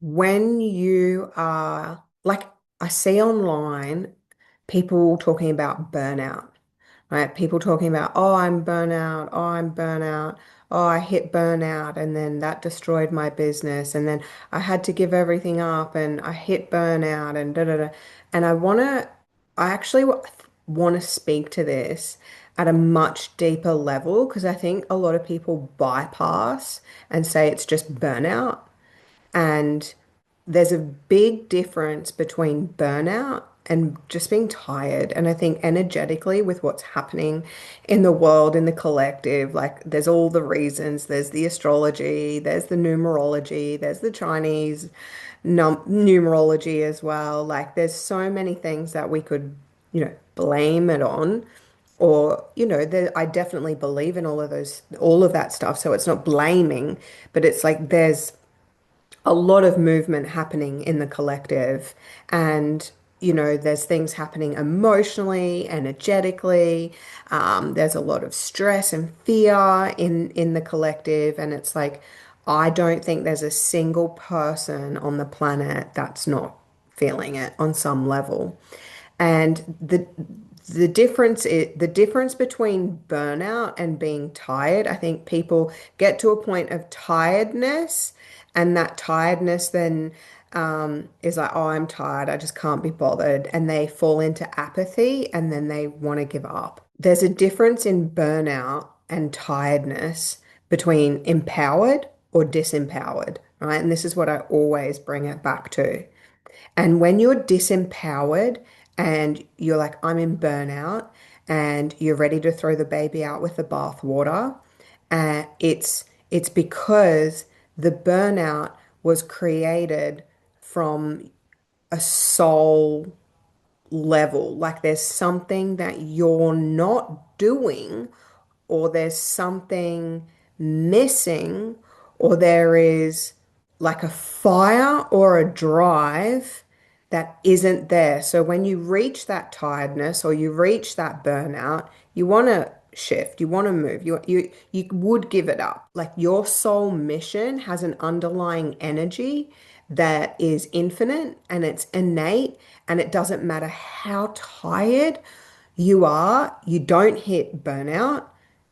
When you are like, I see online people talking about burnout, right? People talking about, oh, I'm burnout, oh, I'm burnout, oh, I hit burnout, and then that destroyed my business, and then I had to give everything up, and I hit burnout, and da da da. And I actually want to speak to this at a much deeper level because I think a lot of people bypass and say it's just burnout. And there's a big difference between burnout and just being tired. And I think energetically, with what's happening in the world, in the collective, like there's all the reasons. There's the astrology, there's the numerology, there's the Chinese numerology as well. Like there's so many things that we could, blame it on. Or, I definitely believe in all of that stuff. So it's not blaming, but it's like there's a lot of movement happening in the collective, and there's things happening emotionally, energetically. There's a lot of stress and fear in the collective, and it's like I don't think there's a single person on the planet that's not feeling it on some level. And the difference between burnout and being tired. I think people get to a point of tiredness, and that tiredness then is like, oh, I'm tired, I just can't be bothered, and they fall into apathy, and then they want to give up. There's a difference in burnout and tiredness between empowered or disempowered, right? And this is what I always bring it back to. And when you're disempowered and you're like, I'm in burnout, and you're ready to throw the baby out with the bathwater, it's because the burnout was created from a soul level. Like there's something that you're not doing, or there's something missing, or there is like a fire or a drive that isn't there. So when you reach that tiredness or you reach that burnout, you want to shift, you want to move, you would give it up. Like your soul mission has an underlying energy that is infinite and it's innate, and it doesn't matter how tired you are, you don't hit burnout.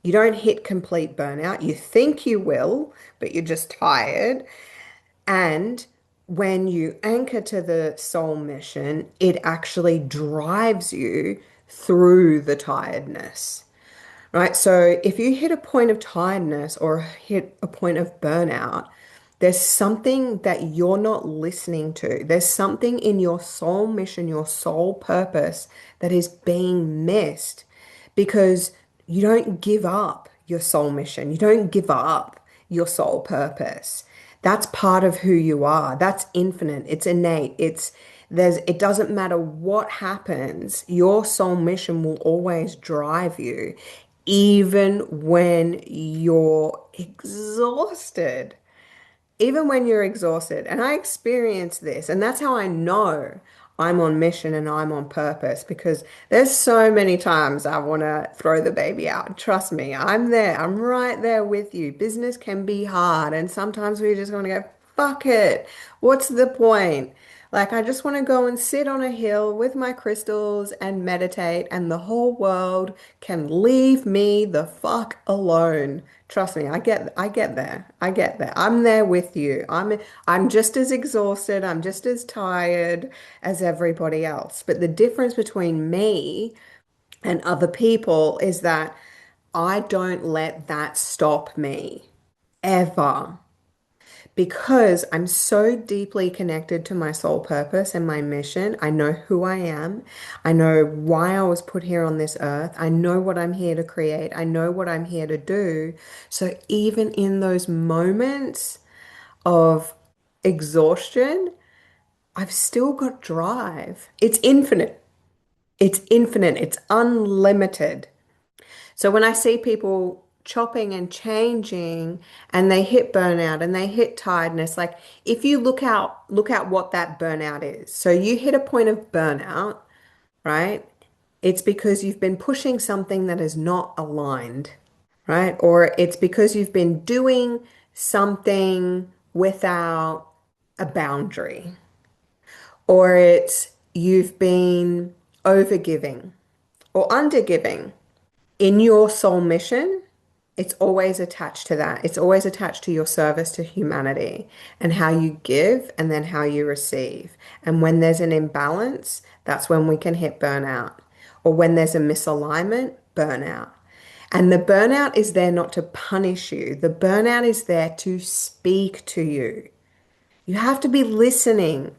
You don't hit complete burnout. You think you will, but you're just tired. And when you anchor to the soul mission, it actually drives you through the tiredness, right? So if you hit a point of tiredness or hit a point of burnout, there's something that you're not listening to. There's something in your soul mission, your soul purpose that is being missed because you don't give up your soul mission. You don't give up your soul purpose. That's part of who you are. That's infinite. It's innate. It doesn't matter what happens, your soul mission will always drive you, even when you're exhausted. Even when you're exhausted. And I experience this, and that's how I know I'm on mission and I'm on purpose, because there's so many times I want to throw the baby out. Trust me, I'm there. I'm right there with you. Business can be hard, and sometimes we just want to go, fuck it. What's the point? Like, I just want to go and sit on a hill with my crystals and meditate, and the whole world can leave me the fuck alone. Trust me, I get there. I get there. I'm there with you. I'm just as exhausted, I'm just as tired as everybody else. But the difference between me and other people is that I don't let that stop me ever, because I'm so deeply connected to my soul purpose and my mission. I know who I am. I know why I was put here on this earth. I know what I'm here to create. I know what I'm here to do. So even in those moments of exhaustion, I've still got drive. It's infinite. It's infinite. It's unlimited. So when I see people chopping and changing and they hit burnout and they hit tiredness, like if you look at what that burnout is. So you hit a point of burnout, right? It's because you've been pushing something that is not aligned, right? Or it's because you've been doing something without a boundary, or it's you've been overgiving or undergiving. In your soul mission, it's always attached to that. It's always attached to your service to humanity and how you give and then how you receive. And when there's an imbalance, that's when we can hit burnout. Or when there's a misalignment, burnout. And the burnout is there not to punish you. The burnout is there to speak to you. You have to be listening.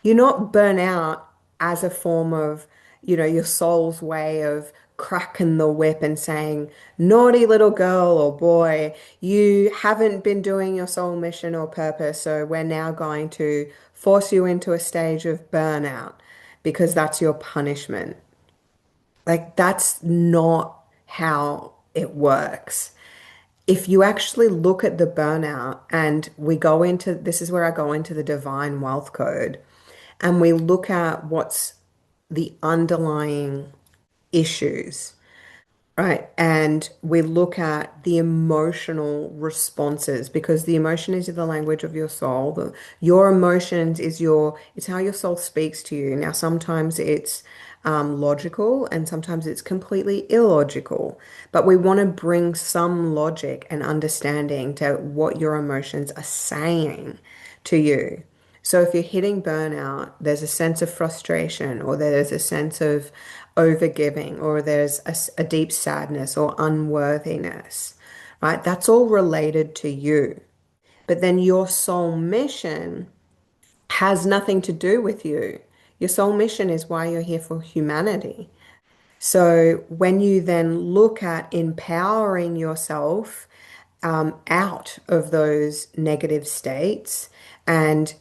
You're not burnt out as a form of, your soul's way of cracking the whip and saying, naughty little girl or boy, you haven't been doing your soul mission or purpose, so we're now going to force you into a stage of burnout because that's your punishment. Like, that's not how it works. If you actually look at the burnout and we go into this is where I go into the divine wealth code and we look at what's the underlying issues, right? And we look at the emotional responses because the emotion is the language of your soul. Your emotions is it's how your soul speaks to you. Now, sometimes it's logical and sometimes it's completely illogical, but we want to bring some logic and understanding to what your emotions are saying to you. So if you're hitting burnout, there's a sense of frustration, or there's a sense of overgiving, or there's a deep sadness or unworthiness, right? That's all related to you. But then your soul mission has nothing to do with you. Your soul mission is why you're here for humanity. So when you then look at empowering yourself out of those negative states, and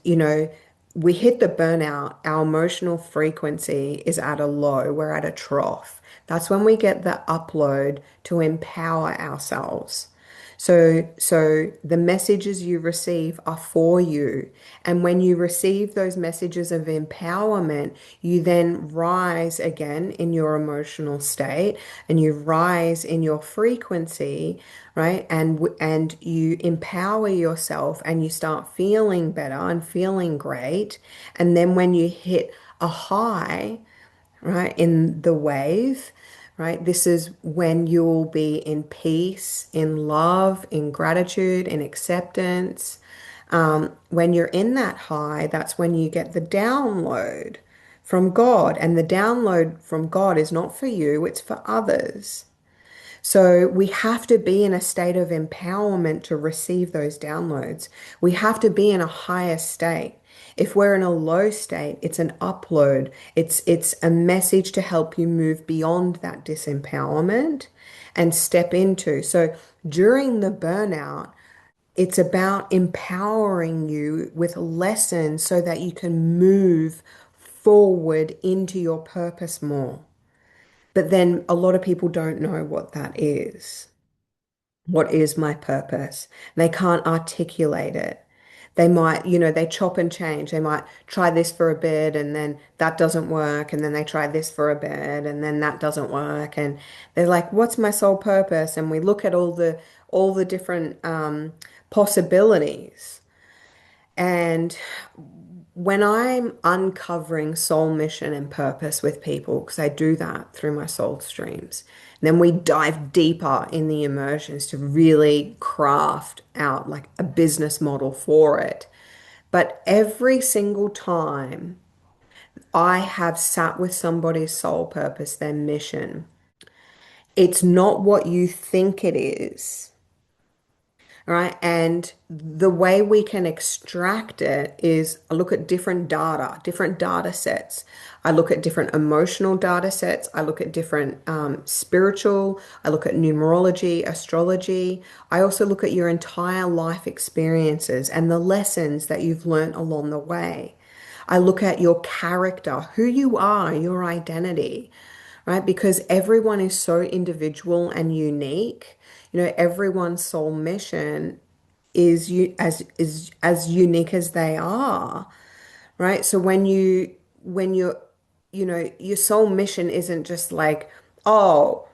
we hit the burnout, our emotional frequency is at a low, we're at a trough. That's when we get the upload to empower ourselves. So the messages you receive are for you. And when you receive those messages of empowerment, you then rise again in your emotional state and you rise in your frequency, right? And you empower yourself and you start feeling better and feeling great. And then when you hit a high, right, in the wave, right? This is when you'll be in peace, in love, in gratitude, in acceptance. When you're in that high, that's when you get the download from God. And the download from God is not for you, it's for others. So we have to be in a state of empowerment to receive those downloads. We have to be in a higher state. If we're in a low state, it's an upload. It's a message to help you move beyond that disempowerment and step into. So during the burnout, it's about empowering you with lessons so that you can move forward into your purpose more. But then a lot of people don't know what that is. What is my purpose? They can't articulate it. They might, they chop and change. They might try this for a bit and then that doesn't work. And then they try this for a bit and then that doesn't work. And they're like, what's my sole purpose? And we look at all the different possibilities. And when I'm uncovering soul mission and purpose with people, because I do that through my soul streams, then we dive deeper in the immersions to really craft out like a business model for it. But every single time I have sat with somebody's soul purpose, their mission, it's not what you think it is. Right. And the way we can extract it is I look at different data sets. I look at different emotional data sets. I look at different spiritual. I look at numerology, astrology. I also look at your entire life experiences and the lessons that you've learned along the way. I look at your character, who you are, your identity, right? Because everyone is so individual and unique. Everyone's soul mission is as unique as they are, right? So when you're your soul mission isn't just like, oh,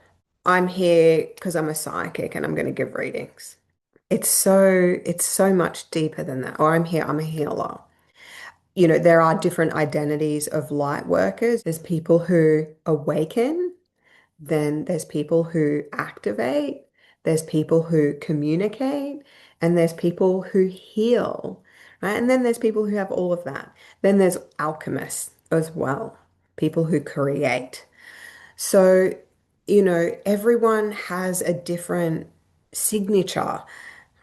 I'm here because I'm a psychic and I'm going to give readings. It's so much deeper than that. Or I'm here, I'm a healer. there are different identities of light workers. There's people who awaken, then there's people who activate, there's people who communicate, and there's people who heal, right? And then there's people who have all of that. Then there's alchemists as well, people who create. So, everyone has a different signature,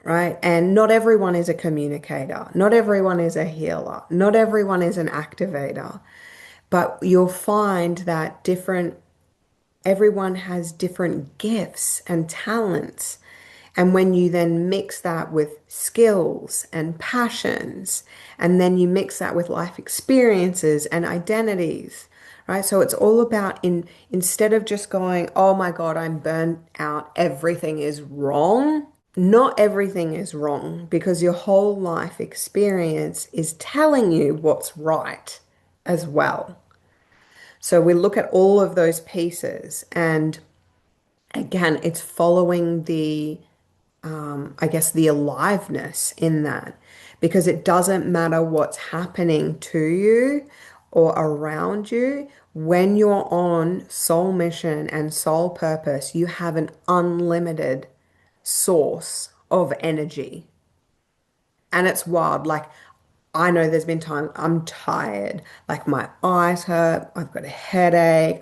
right? And not everyone is a communicator. Not everyone is a healer. Not everyone is an activator. But you'll find that everyone has different gifts and talents. And when you then mix that with skills and passions, and then you mix that with life experiences and identities, right? So it's all about instead of just going, oh my God, I'm burnt out, everything is wrong. Not everything is wrong because your whole life experience is telling you what's right as well. So we look at all of those pieces, and again, it's following I guess, the aliveness in that, because it doesn't matter what's happening to you or around you. When you're on soul mission and soul purpose, you have an unlimited source of energy. And it's wild. Like, I know there's been times I'm tired, like my eyes hurt, I've got a headache,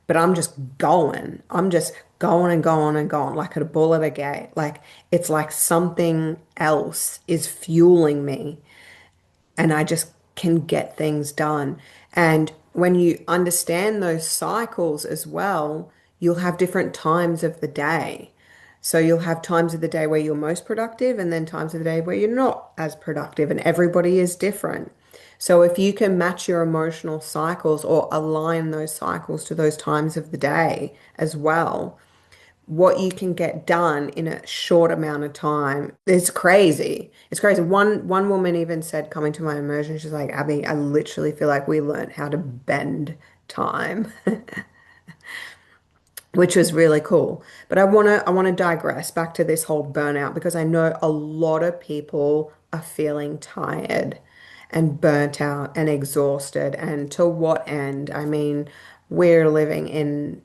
but I'm just going. I'm just going and going and going like a bull at a gate. Like, it's like something else is fueling me and I just can get things done. And when you understand those cycles as well, you'll have different times of the day. So you'll have times of the day where you're most productive and then times of the day where you're not as productive, and everybody is different. So if you can match your emotional cycles or align those cycles to those times of the day as well, what you can get done in a short amount of time. It's crazy. It's crazy. One woman even said, coming to my immersion, she's like, Abby, I literally feel like we learned how to bend time, which was really cool. But I want to digress back to this whole burnout because I know a lot of people are feeling tired and burnt out and exhausted. And to what end? I mean, we're living in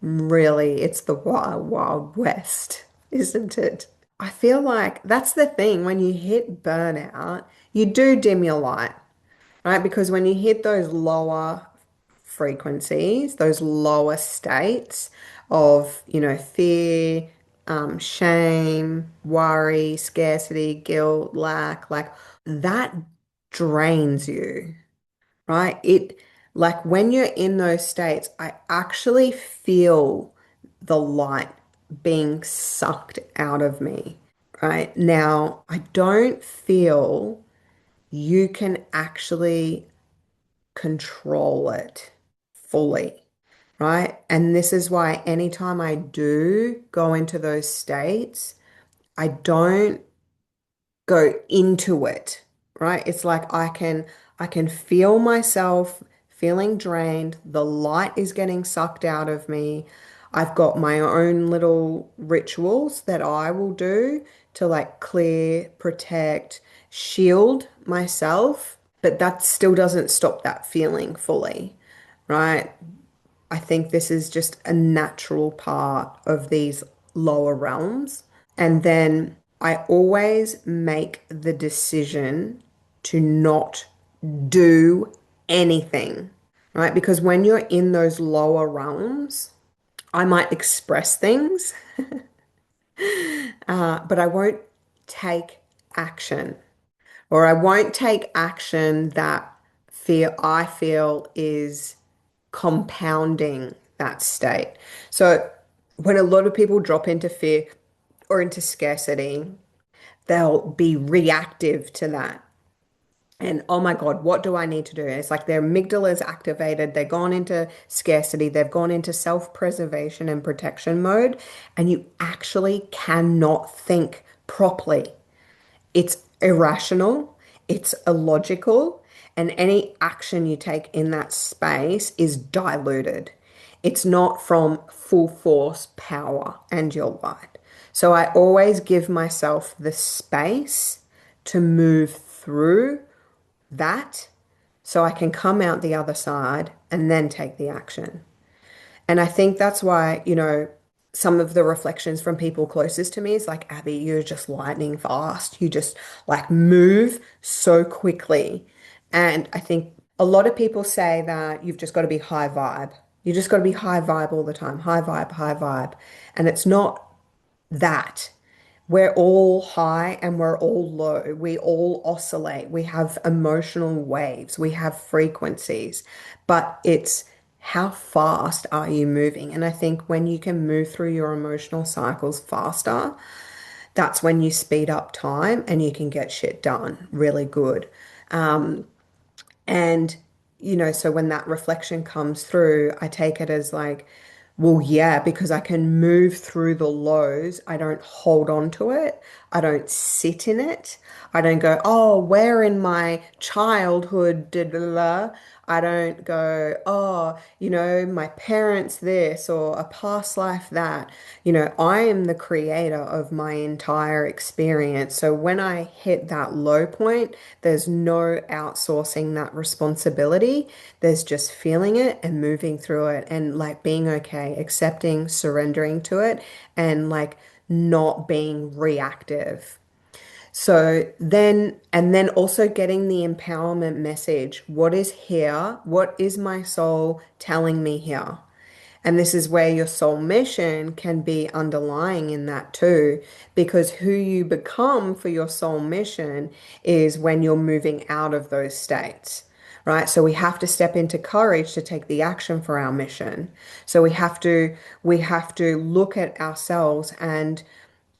really, it's the wild, wild west, isn't it? I feel like that's the thing. When you hit burnout, you do dim your light, right? Because when you hit those lower frequencies, those lower states of, fear, shame, worry, scarcity, guilt, lack, like that drains you, right? Like when you're in those states, I actually feel the light being sucked out of me, right? Now, I don't feel you can actually control it fully, right? And this is why anytime I do go into those states, I don't go into it, right? It's like I can feel myself feeling drained. The light is getting sucked out of me. I've got my own little rituals that I will do to like clear, protect, shield myself, but that still doesn't stop that feeling fully, right? I think this is just a natural part of these lower realms. And then I always make the decision to not do anything, right? Because when you're in those lower realms, I might express things, but I won't take action, or I won't take action that I feel is compounding that state. So when a lot of people drop into fear or into scarcity, they'll be reactive to that. And oh my God, what do I need to do? And it's like their amygdala is activated. They've gone into scarcity. They've gone into self-preservation and protection mode. And you actually cannot think properly. It's irrational, it's illogical, and any action you take in that space is diluted. It's not from full force, power, and your light. So I always give myself the space to move through that so I can come out the other side and then take the action. And I think that's why, some of the reflections from people closest to me is like, Abby, you're just lightning fast. You just like move so quickly. And I think a lot of people say that you've just got to be high vibe. You just got to be high vibe all the time, high vibe, high vibe. And it's not that. We're all high and we're all low. We all oscillate. We have emotional waves. We have frequencies, but it's how fast are you moving? And I think when you can move through your emotional cycles faster, that's when you speed up time and you can get shit done really good. And, so when that reflection comes through, I take it as like, well, yeah, because I can move through the lows. I don't hold on to it. I don't sit in it. I don't go, oh, where in my childhood did blah. I don't go, oh, my parents this or a past life that. I am the creator of my entire experience. So when I hit that low point, there's no outsourcing that responsibility. There's just feeling it and moving through it and like being okay, accepting, surrendering to it, and like not being reactive. So then, and then also getting the empowerment message. What is here? What is my soul telling me here? And this is where your soul mission can be underlying in that too, because who you become for your soul mission is when you're moving out of those states, right? So we have to step into courage to take the action for our mission. So we have to look at ourselves and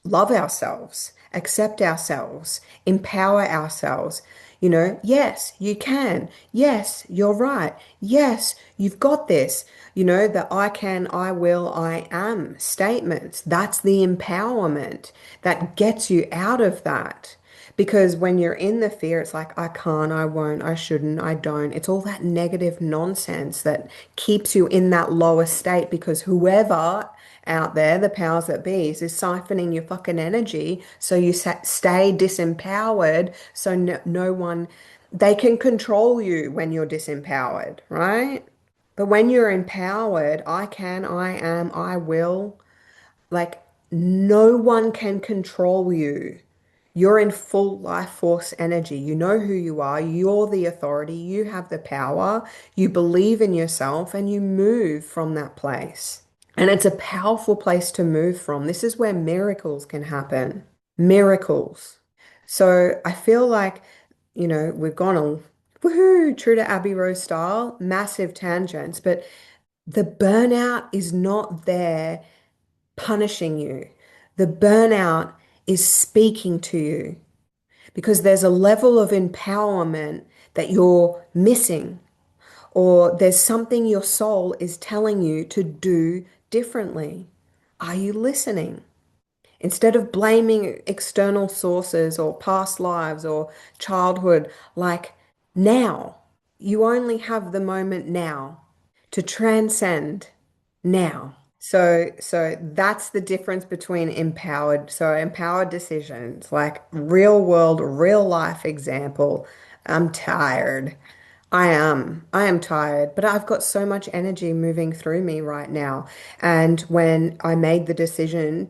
love ourselves, accept ourselves, empower ourselves. Yes, you can. Yes, you're right. Yes, you've got this. The I can, I will, I am statements. That's the empowerment that gets you out of that. Because when you're in the fear, it's like, I can't, I won't, I shouldn't, I don't. It's all that negative nonsense that keeps you in that lower state because whoever out there, the powers that be, is siphoning your fucking energy so you stay disempowered so no one, they can control you when you're disempowered, right? But when you're empowered, I can, I am, I will, like no one can control you. You're in full life force energy. You know who you are. You're the authority. You have the power. You believe in yourself and you move from that place. And it's a powerful place to move from. This is where miracles can happen. Miracles. So I feel like, we've gone on, woohoo, true to Abbey Rose style, massive tangents, but the burnout is not there punishing you. The burnout is speaking to you because there's a level of empowerment that you're missing, or there's something your soul is telling you to do differently. Are you listening? Instead of blaming external sources or past lives or childhood, like now, you only have the moment now to transcend now. So that's the difference between empowered. So empowered decisions, like real world, real life example. I'm tired. I am tired, but I've got so much energy moving through me right now. And when I made the decision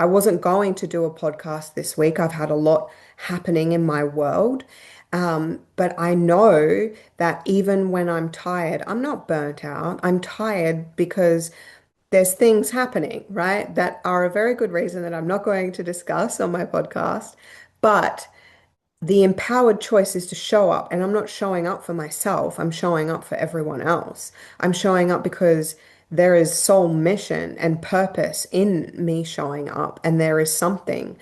I wasn't going to do a podcast this week. I've had a lot happening in my world. But I know that even when I'm tired, I'm not burnt out. I'm tired because there's things happening, right? That are a very good reason that I'm not going to discuss on my podcast. But the empowered choice is to show up, and I'm not showing up for myself. I'm showing up for everyone else. I'm showing up because there is soul mission and purpose in me showing up, and there is something.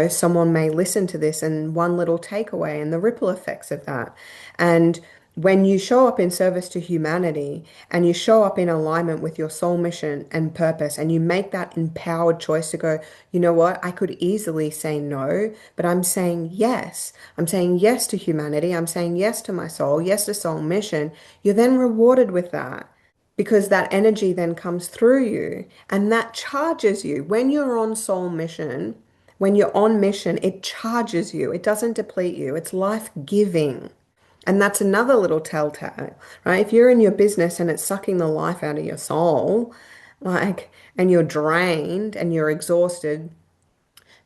Someone may listen to this and one little takeaway and the ripple effects of that. And when you show up in service to humanity and you show up in alignment with your soul mission and purpose, and you make that empowered choice to go, you know what, I could easily say no, but I'm saying yes. I'm saying yes to humanity. I'm saying yes to my soul, yes to soul mission. You're then rewarded with that because that energy then comes through you and that charges you. When you're on soul mission, when you're on mission, it charges you. It doesn't deplete you. It's life-giving. And that's another little telltale, right? If you're in your business and it's sucking the life out of your soul, like, and you're drained and you're exhausted,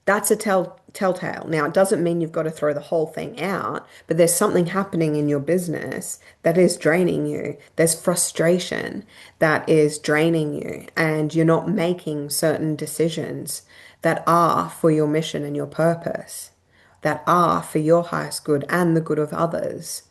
that's a telltale. Now, it doesn't mean you've got to throw the whole thing out, but there's something happening in your business that is draining you. There's frustration that is draining you, and you're not making certain decisions that are for your mission and your purpose, that are for your highest good and the good of others.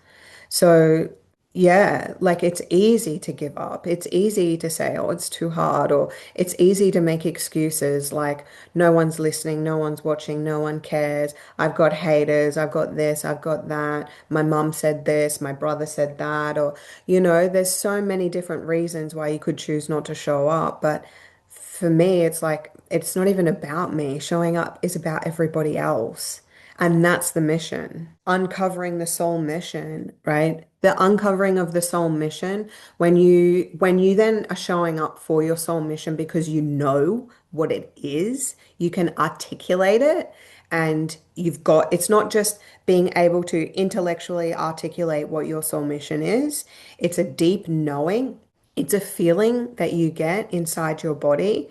So, yeah, like it's easy to give up. It's easy to say, oh, it's too hard, or it's easy to make excuses like, no one's listening, no one's watching, no one cares. I've got haters, I've got this, I've got that. My mum said this, my brother said that, or, there's so many different reasons why you could choose not to show up. But for me, it's like, it's not even about me. Showing up is about everybody else. And that's the mission. Uncovering the soul mission, right? The uncovering of the soul mission, when you then are showing up for your soul mission because you know what it is, you can articulate it, and it's not just being able to intellectually articulate what your soul mission is. It's a deep knowing. It's a feeling that you get inside your body,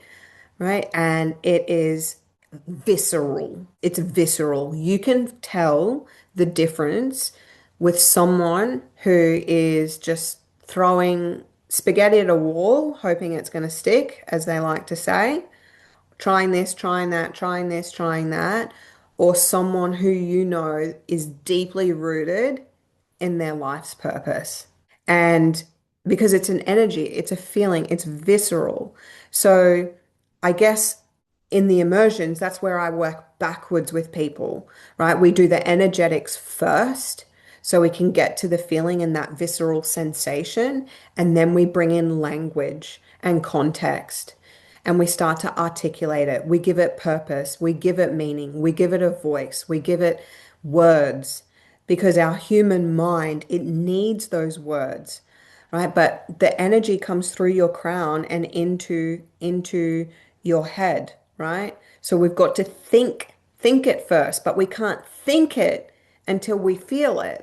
right? And it is visceral. It's visceral. You can tell the difference with someone who is just throwing spaghetti at a wall, hoping it's going to stick, as they like to say, trying this, trying that, trying this, trying that, or someone who is deeply rooted in their life's purpose. And because it's an energy, it's a feeling, it's visceral. So I guess in the immersions, that's where I work backwards with people, right? We do the energetics first so we can get to the feeling and that visceral sensation. And then we bring in language and context and we start to articulate it. We give it purpose, we give it meaning, we give it a voice, we give it words because our human mind, it needs those words, right? But the energy comes through your crown and into your head, right? So we've got to think it first, but we can't think it until we feel it.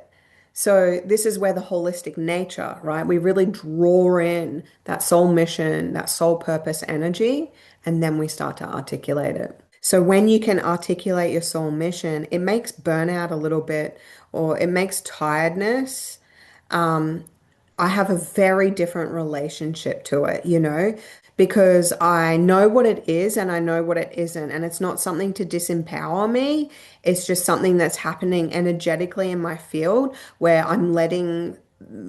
So this is where the holistic nature, right? We really draw in that soul mission, that soul purpose energy, and then we start to articulate it. So when you can articulate your soul mission, it makes burnout a little bit, or it makes tiredness. I have a very different relationship to it, because I know what it is and I know what it isn't. And it's not something to disempower me. It's just something that's happening energetically in my field where I'm letting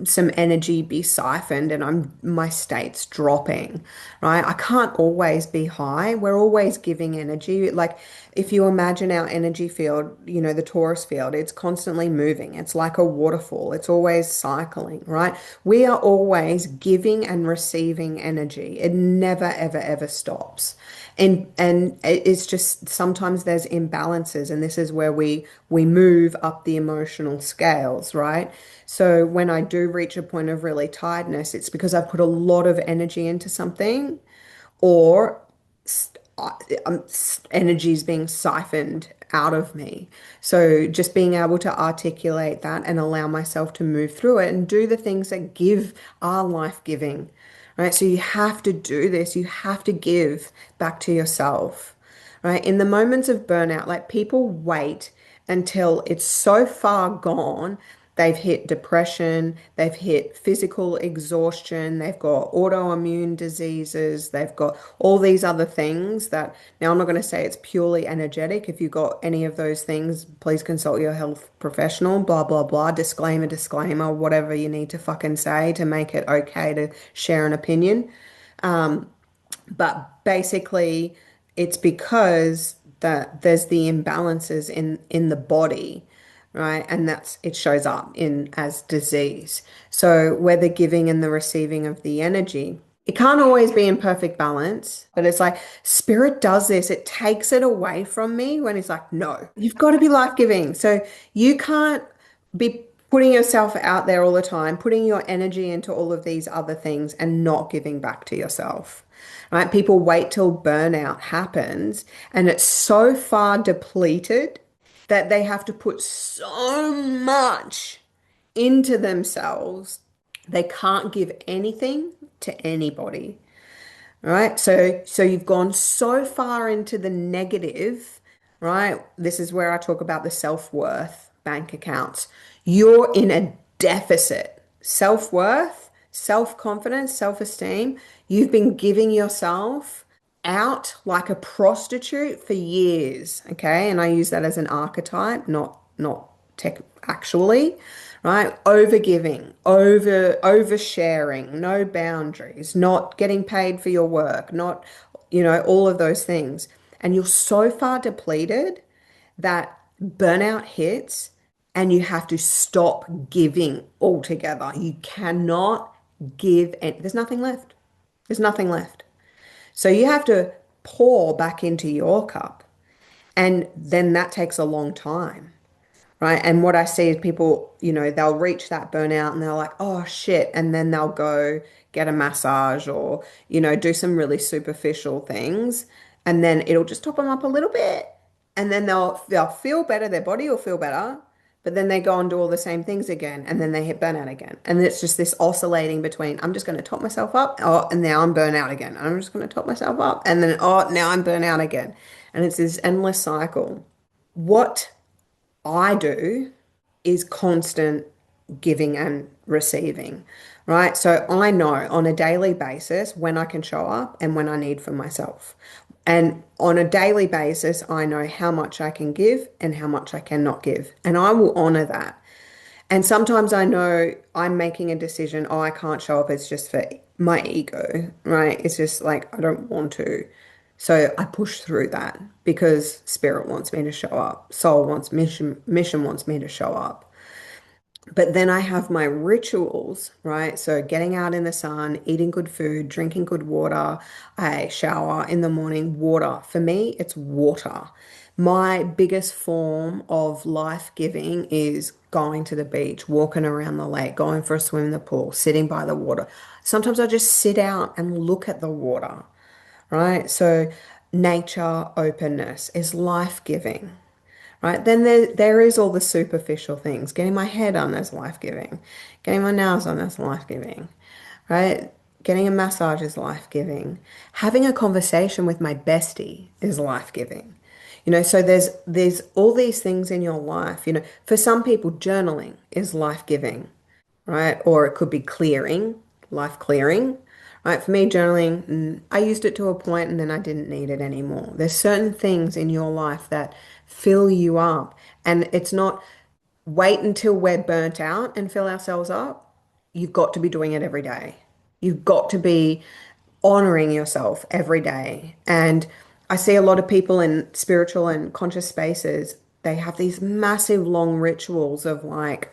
some energy be siphoned and my state's dropping, right? I can't always be high. We're always giving energy. Like if you imagine our energy field, the torus field, it's constantly moving. It's like a waterfall. It's always cycling, right? We are always giving and receiving energy. It never, ever, ever stops. And it's just sometimes there's imbalances, and this is where we move up the emotional scales, right? So when I do reach a point of really tiredness, it's because I've put a lot of energy into something, or energy is being siphoned out of me. So just being able to articulate that and allow myself to move through it and do the things that are life-giving, right? So you have to do this. You have to give back to yourself, right? In the moments of burnout, like people wait until it's so far gone. They've hit depression, they've hit physical exhaustion, they've got autoimmune diseases, they've got all these other things that, now I'm not going to say it's purely energetic. If you've got any of those things, please consult your health professional, blah, blah, blah, disclaimer, disclaimer, whatever you need to fucking say to make it okay to share an opinion. But basically, it's because that there's the imbalances in the body, right? And it shows up in as disease. So where the giving and the receiving of the energy, it can't always be in perfect balance, but it's like spirit does this. It takes it away from me when it's like, no, you've got to be life-giving. So you can't be putting yourself out there all the time, putting your energy into all of these other things and not giving back to yourself. Right? People wait till burnout happens and it's so far depleted that they have to put so much into themselves. They can't give anything to anybody. Right? So you've gone so far into the negative, right? This is where I talk about the self-worth bank accounts. You're in a deficit. Self-worth, self-confidence, self-esteem. You've been giving yourself out like a prostitute for years, okay? And I use that as an archetype, not tech actually, right? Overgiving, oversharing, no boundaries, not getting paid for your work, not, all of those things. And you're so far depleted that burnout hits and you have to stop giving altogether. You cannot give, and there's nothing left. There's nothing left. So you have to pour back into your cup. And then that takes a long time, right? And what I see is people, they'll reach that burnout and they're like, oh shit. And then they'll go get a massage or, do some really superficial things. And then it'll just top them up a little bit. And then they'll feel better, their body will feel better. But then they go and do all the same things again, and then they hit burnout again. And it's just this oscillating between, I'm just going to top myself up, oh, and now I'm burnout again. I'm just going to top myself up, and then, oh, now I'm burnout again. And it's this endless cycle. What I do is constant giving and receiving, right? So I know on a daily basis when I can show up and when I need for myself. And on a daily basis, I know how much I can give and how much I cannot give. And I will honor that. And sometimes I know I'm making a decision, oh, I can't show up. It's just for my ego, right? It's just like, I don't want to. So I push through that because spirit wants me to show up. Soul wants mission wants me to show up. But then I have my rituals, right? So getting out in the sun, eating good food, drinking good water. I shower in the morning, water. For me, it's water. My biggest form of life giving is going to the beach, walking around the lake, going for a swim in the pool, sitting by the water. Sometimes I just sit out and look at the water, right? So nature openness is life-giving, right? Then there is all the superficial things. Getting my hair done is life-giving. Getting my nails done is life-giving, right? Getting a massage is life-giving. Having a conversation with my bestie is life-giving. So there's all these things in your life. For some people, journaling is life-giving, right? Or it could be clearing, life clearing, right? For me, journaling, I used it to a point and then I didn't need it anymore. There's certain things in your life that fill you up, and it's not wait until we're burnt out and fill ourselves up. You've got to be doing it every day. You've got to be honoring yourself every day. And I see a lot of people in spiritual and conscious spaces, they have these massive long rituals of like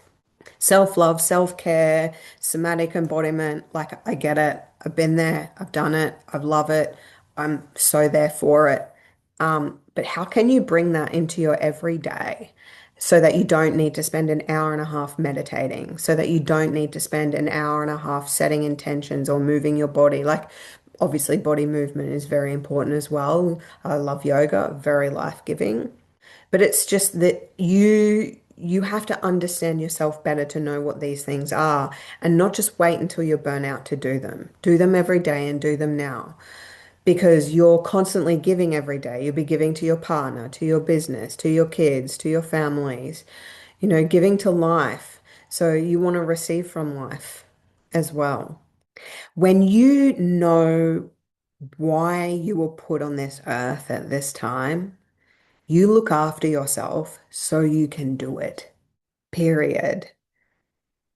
self-love, self-care, somatic embodiment. Like, I get it. I've been there. I've done it. I love it. I'm so there for it. But how can you bring that into your everyday so that you don't need to spend an hour and a half meditating, so that you don't need to spend an hour and a half setting intentions or moving your body? Like, obviously, body movement is very important as well. I love yoga, very life-giving. But it's just that you have to understand yourself better to know what these things are and not just wait until you're burnt out to do them. Do them every day and do them now because you're constantly giving every day. You'll be giving to your partner, to your business, to your kids, to your families, giving to life. So you want to receive from life as well. When you know why you were put on this earth at this time, you look after yourself so you can do it, period.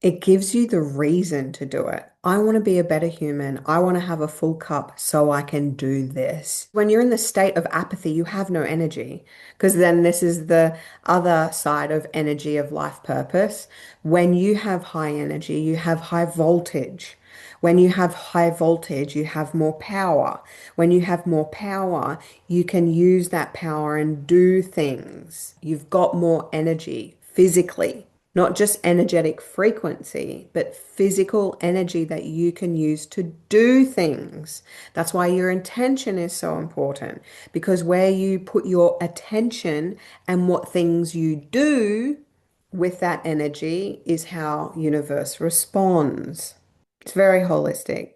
It gives you the reason to do it. I want to be a better human. I want to have a full cup so I can do this. When you're in the state of apathy, you have no energy because then this is the other side of energy of life purpose. When you have high energy, you have high voltage. When you have high voltage, you have more power. When you have more power, you can use that power and do things. You've got more energy physically, not just energetic frequency, but physical energy that you can use to do things. That's why your intention is so important, because where you put your attention and what things you do with that energy is how universe responds. It's very holistic.